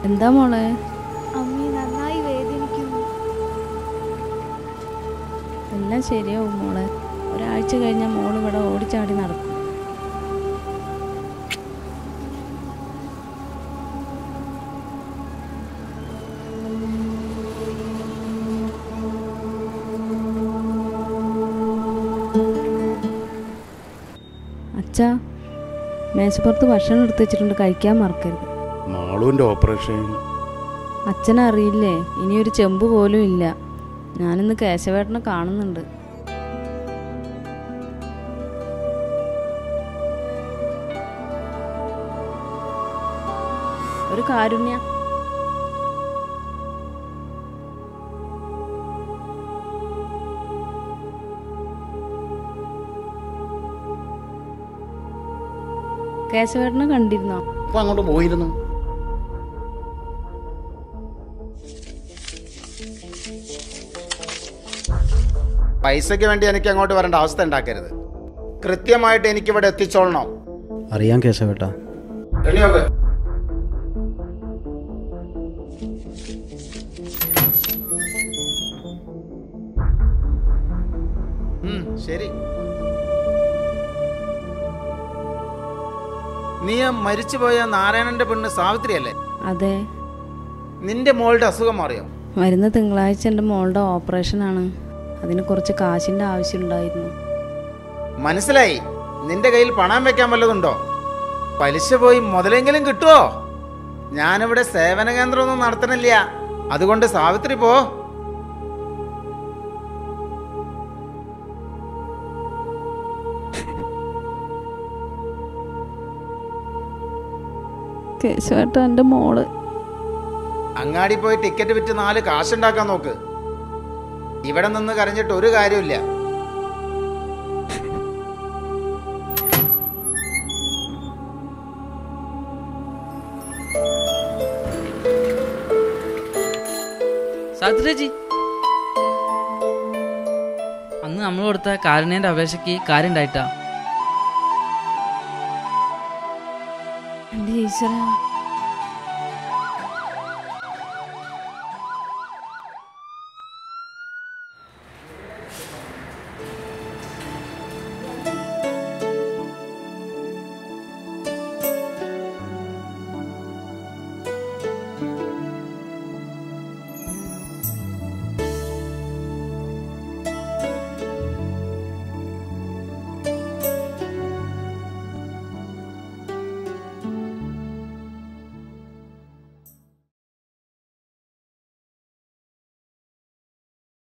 എന്താ മോളെ? അമ്മി നന്നായി വേദനിക്കുന്നു. എല്ലാം ശരിയാവും മോളെ. ഒരാഴ്ച കഴിഞ്ഞാൽ മോൾ ഇവിടെ ഓടിച്ചാടി നടക്കും. അച്ഛാ, മേശപ്പുറത്ത് ഭക്ഷണം എടുത്ത് വെച്ചിട്ടുണ്ട്, കഴിക്കാൻ മറക്കരുത്. മാളുവിൻ്റെ ഓപ്പറേഷൻ അച്ഛനറിയില്ലേ, ഇനിയൊരു ചെമ്പ് പോലും ഇല്ല. ഞാനിന്ന് കേശവേട്ടനെ കാണുന്നുണ്ട്. ഒരു കാരുണ്യ, കേശവേട്ടനെ കണ്ടിരുന്നോ? അപ്പൊ അങ്ങോട്ട് പോയിരുന്നു. പൈസയ്ക്ക് വേണ്ടി എനിക്ക് അങ്ങോട്ട് വരേണ്ട അവസ്ഥ ഉണ്ടാക്കരുത്. കൃത്യമായിട്ട് എനിക്കിവിടെ എത്തിച്ചോളണം. അറിയാം കേശവേട്ടാ. ശരി. നീ മരിച്ചുപോയ നാരായണന്റെ പെണ്ണ് സാവിത്രി അല്ലേ? അതെ. നിന്റെ മോളുടെ അസുഖം മാറിയോ? വരുന്ന തിങ്കളാഴ്ച എൻ്റെ മോളുടെ ഓപ്പറേഷനാണ്. അതിന് കുറച്ച് കാശിൻ്റെ ആവശ്യമുണ്ടായിരുന്നു. മനസ്സിലായി. നിന്റെ കയ്യിൽ പണം വെക്കാൻ വല്ലതുണ്ടോ? പലിശ പോയി മുതലെങ്കിലും കിട്ടുമോ? ഞാനിവിടെ സേവന കേന്ദ്രമൊന്നും നടത്തണില്ല. അതുകൊണ്ട് സാവിത്രി പോ. കേശവേട്ട, എൻ്റെ മോള്. അങ്ങാടി പോയി ടിക്കറ്റ് വിറ്റ് 4 കാശുണ്ടാക്കാൻ നോക്ക്. ഇവിടെ നിന്ന് കരഞ്ഞിട്ട് ഒരു കാര്യമില്ല. സാത്രിജി, അന്ന് നമ്മൾ കൊടുത്ത കാരുണ്യന്റെ അപേക്ഷയ്ക്ക് കാര്യം ഉണ്ടായിട്ടാ. എൻ്റെ ഈശ്വര,